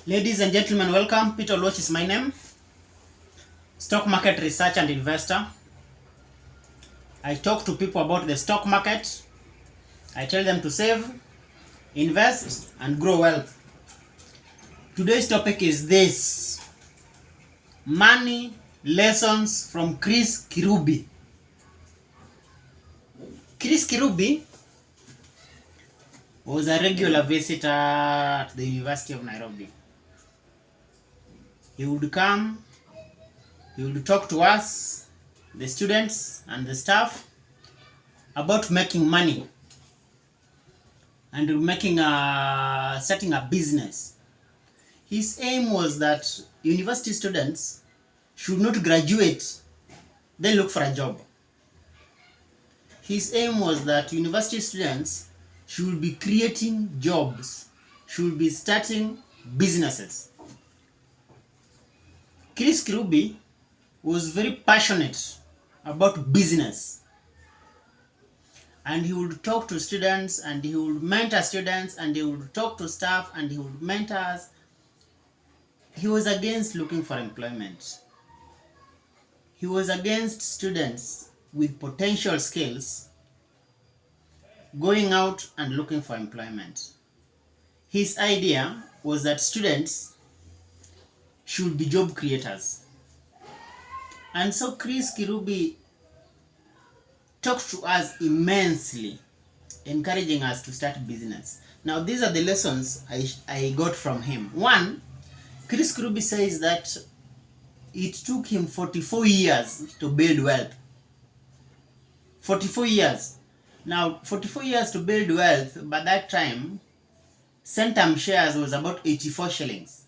Ladies and gentlemen, welcome. Peter Loch is my name. Stock market research and investor. I talk to people about the stock market. I tell them to save, invest, and grow wealth. Today's topic is this: money lessons from Kirubi. Kirubi was a regular visitor at the University of Nairobi. He would come, he would talk to us, the students and the staff, about making money and setting a business. His aim was that university students should not graduate, then look for a job. His aim was that university students should be creating jobs, should be starting businesses. Kirubi was very passionate about business, and he would talk to students, and he would mentor students, and he would talk to staff, and he would mentor us. He was against looking for employment. He was against students with potential skills going out and looking for employment. His idea was that students should be job creators. And so Kirubi talked to us immensely, encouraging us to start business. Now, these are the lessons I got from him. One, Kirubi says that it took him 44 years to build wealth. 44 years. Now, 44 years to build wealth, by that time, Centum shares was about 84 shillings.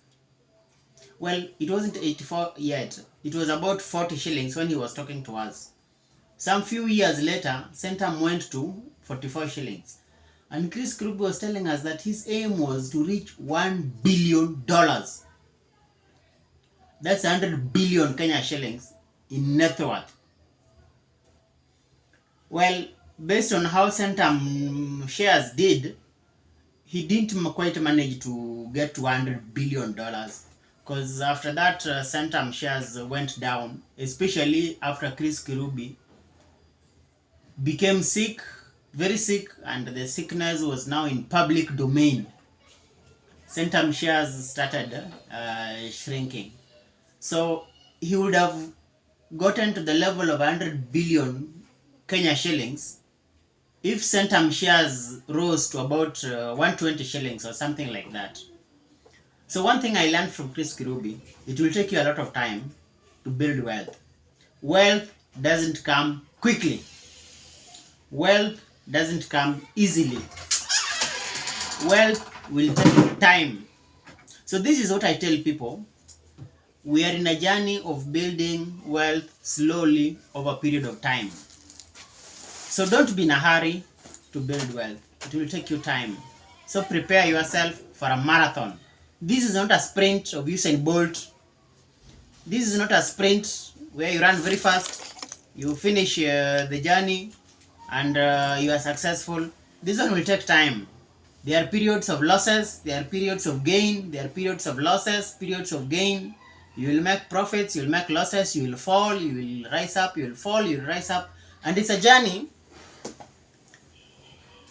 Well, it wasn't 84 yet. It was about 40 shillings when he was talking to us. Some few years later, Centum went to 44 shillings. And Kirubi was telling us that his aim was to reach $1 billion. That's 100 billion Kenya shillings in net worth. Well, based on how Centum shares did, he didn't quite manage to get to $100 billion, because after that Centum shares went down, especially after Kirubi became sick, very sick, and the sickness was now in public domain. Centum shares started shrinking. So he would have gotten to the level of 100 billion Kenya shillings if Centum shares rose to about 120 shillings or something like that. So one thing I learned from Kirubi, it will take you a lot of time to build wealth. Wealth doesn't come quickly. Wealth doesn't come easily. Wealth will take time. So this is what I tell people. We are in a journey of building wealth slowly over a period of time. So don't be in a hurry to build wealth. It will take you time. So prepare yourself for a marathon. This is not a sprint of Usain Bolt. This is not a sprint where you run very fast, you finish the journey, and you are successful. This one will take time. There are periods of losses, there are periods of gain, there are periods of losses, periods of gain. You will make profits, you will make losses, you will fall, you will rise up, you will fall, you will rise up. And it's a journey.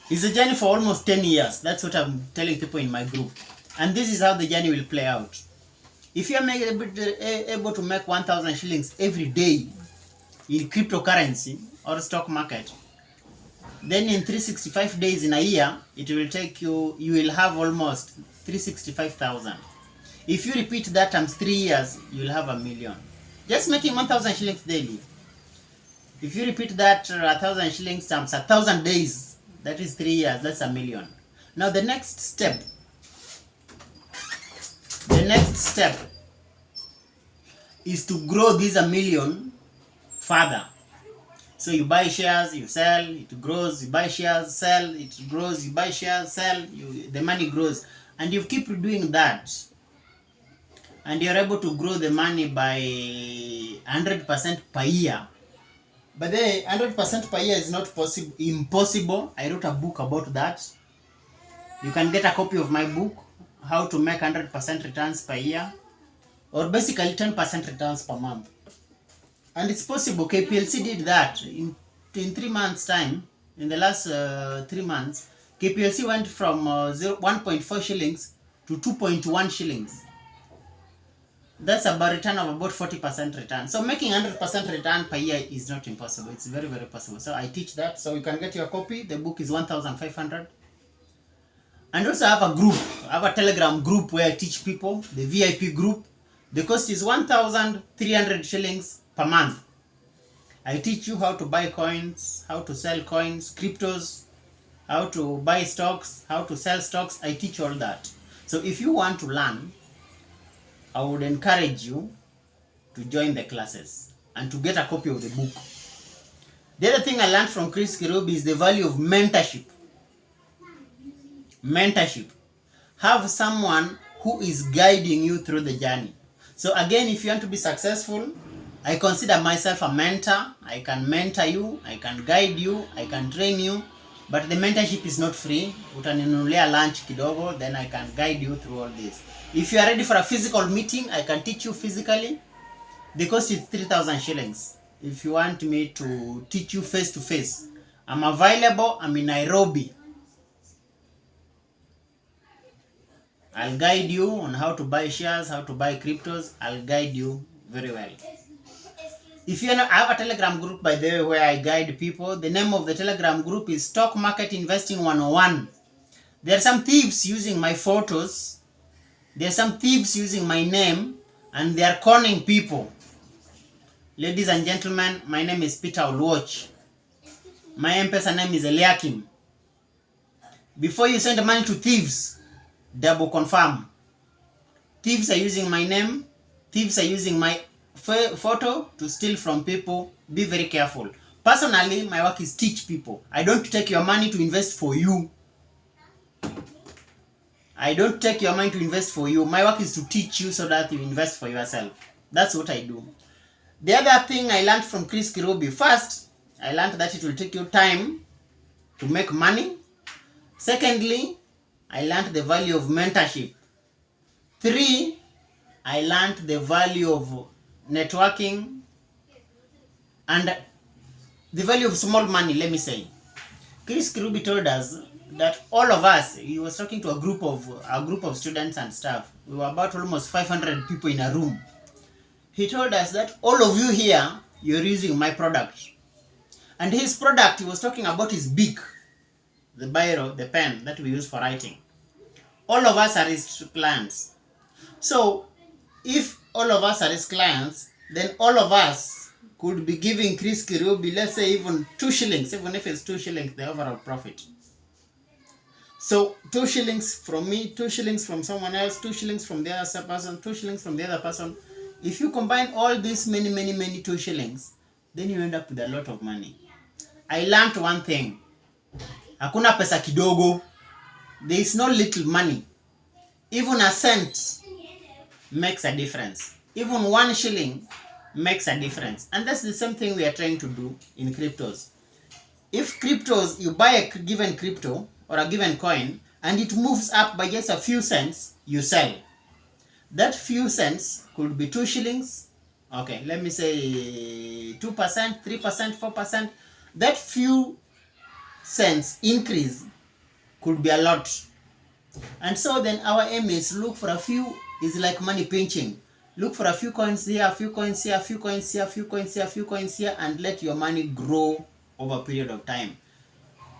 It's a journey for almost 10 years. That's what I'm telling people in my group. And this is how the journey will play out. If you are able to make 1,000 shillings every day in cryptocurrency or stock market, then in 365 days in a year, it will take you will have almost 365,000. If you repeat that times 3 years, you will have $1 million. Just making 1,000 shillings daily. If you repeat that 1,000 shillings times 1,000 days, that is 3 years, that's $1 million. Now the next step is to grow this $1 million further. So you buy shares, you sell, it grows, you buy shares, sell, it grows, you buy shares, sell, the money grows. And you keep doing that. And you're able to grow the money by 100% per year. But the 100% per year is not impossible. I wrote a book about that. You can get a copy of my book, how to make 100% returns per year, or basically 10% returns per month. And it's possible. KPLC did that in 3 months time. In the last 3 months, KPLC went from 1.4 shillings to 2.1 shillings. That's about return of about 40% return. So making 100% return per year is not impossible. It's very, very possible. So I teach that. So you can get your copy. The book is 1,500. And also I have a group. I have a Telegram group where I teach people, the VIP group. The cost is 1,300 shillings per month. I teach you how to buy coins, how to sell coins, cryptos, how to buy stocks, how to sell stocks. I teach all that. So if you want to learn, I would encourage you to join the classes and to get a copy of the book. The other thing I learned from Chris Kirubi is the value of mentorship. Mentorship. Have someone who is guiding you through the journey. So again, if you want to be successful, I consider myself a mentor. I can mentor you, I can guide you, I can train you, but the mentorship is not free. Utaninunulia lunch kidogo, then I can guide you through all this. If you are ready for a physical meeting, I can teach you physically. The cost is 3,000 shillings. If you want me to teach you face to face, I'm available. I'm in Nairobi. I'll guide you on how to buy shares, how to buy cryptos. I'll guide you very well. If you know, I have a Telegram group, by the way, where I guide people. The name of the Telegram group is Stock Market Investing 101. There are some thieves using my photos. There are some thieves using my name, and they are conning people. Ladies and gentlemen, my name is Peter Olwoch. My M-Pesa name is Eliakim. Before you send money to thieves, double confirm. Thieves are using my name. Thieves are using my photo to steal from people. Be very careful. Personally, my work is teach people. I don't take your money to invest for you. I don't take your money to invest for you. My work is to teach you so that you invest for yourself. That's what I do. The other thing I learned from Chris Kirubi, first, I learned that it will take you time to make money. Secondly, I learned the value of mentorship. 3, I learned the value of networking and the value of small money, let me say. Chris Kirubi told us that all of us, he was talking to a group of students and staff. We were about almost 500 people in a room. He told us that all of you here, you're using my product. And his product, he was talking about his beak, the biro, the pen that we use for writing. All of us are his clients. So, if all of us are his clients, then all of us could be giving Chris Kirubi, let's say even 2 shillings, even if it's 2 shillings, the overall profit. So 2 shillings from me, 2 shillings from someone else, 2 shillings from the other person, 2 shillings from the other person. If you combine all these many 2 shillings, then you end up with a lot of money. I learned one thing. Hakuna pesa kidogo. There is no little money. Even a cent makes a difference. Even 1 shilling makes a difference. And that's the same thing we are trying to do in cryptos. If cryptos, you buy a given crypto or a given coin and it moves up by just a few cents, you sell. That few cents could be 2 shillings. Okay, let me say 2%, 3%, 4%. That few cents increase could be a lot. And so then our aim is look for a few, is like money pinching. Look for a few coins here, a few coins here, a few coins here, a few coins here, a few coins here, and let your money grow over a period of time.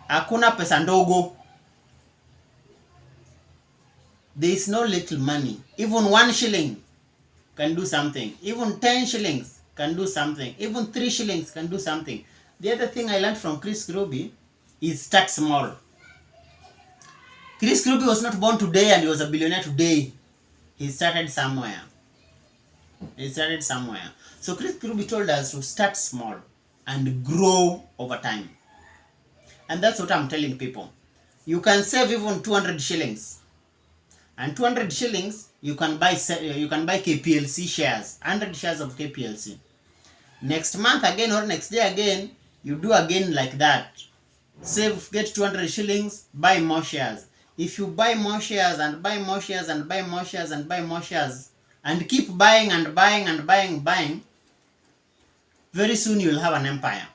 Hakuna pesa ndogo. There is no little money. Even 1 shilling can do something. Even 10 shillings can do something. Even 3 shillings can do something. The other thing I learned from Chris Kirubi is start small. Chris Kirubi was not born today and he was a billionaire today. He started somewhere. So Chris Kirubi told us to start small and grow over time. And that's what I'm telling people. You can save even 200 shillings. And 200 shillings, you can buy KPLC shares. 100 shares of KPLC. Next month again or next day again, you do again like that. Save, get 200 shillings, buy more shares. If you buy more shares and buy more shares and buy more shares and buy more shares and keep buying and buying and buying, very soon you'll have an empire.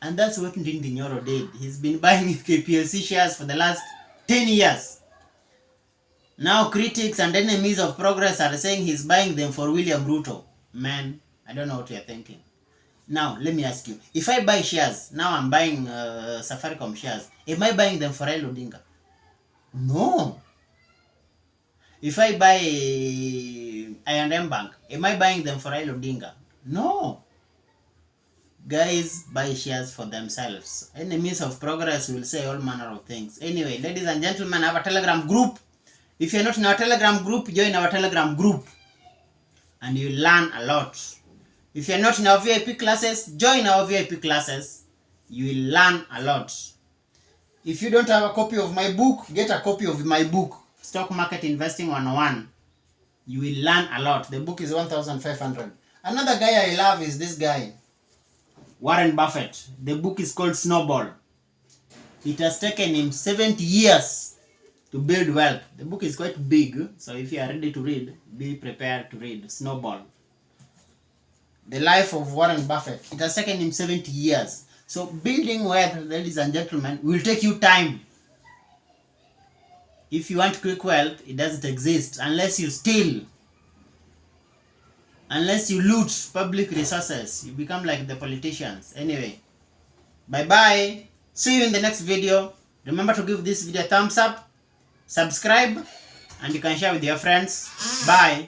And that's what Ndindi Nyoro did. He's been buying KPLC shares for the last 10 years. Now critics and enemies of progress are saying he's buying them for William Ruto. Man, I don't know what you're thinking. Now, let me ask you. If I buy shares, now I'm buying Safaricom shares. Am I buying them for Raila Odinga? No. If I buy I&M Bank, am I buying them for Raila Odinga? No. Guys buy shares for themselves. Enemies of progress will say all manner of things. Anyway, ladies and gentlemen, I have a Telegram group. If you're not in our Telegram group, join our Telegram group. And you learn a lot. If you're not in our VIP classes, join our VIP classes. You will learn a lot. If you don't have a copy of my book, get a copy of my book, Stock Market Investing 101. You will learn a lot. The book is 1,500. Another guy I love is this guy, Warren Buffett. The book is called Snowball. It has taken him 70 years to build wealth. The book is quite big, so if you are ready to read, be prepared to read Snowball. The life of Warren Buffett. It has taken him 70 years. So building wealth, ladies and gentlemen, will take you time. If you want quick wealth, it doesn't exist unless you steal. Unless you loot public resources. You become like the politicians. Anyway, bye-bye. See you in the next video. Remember to give this video a thumbs up, subscribe, and you can share with your friends. Bye.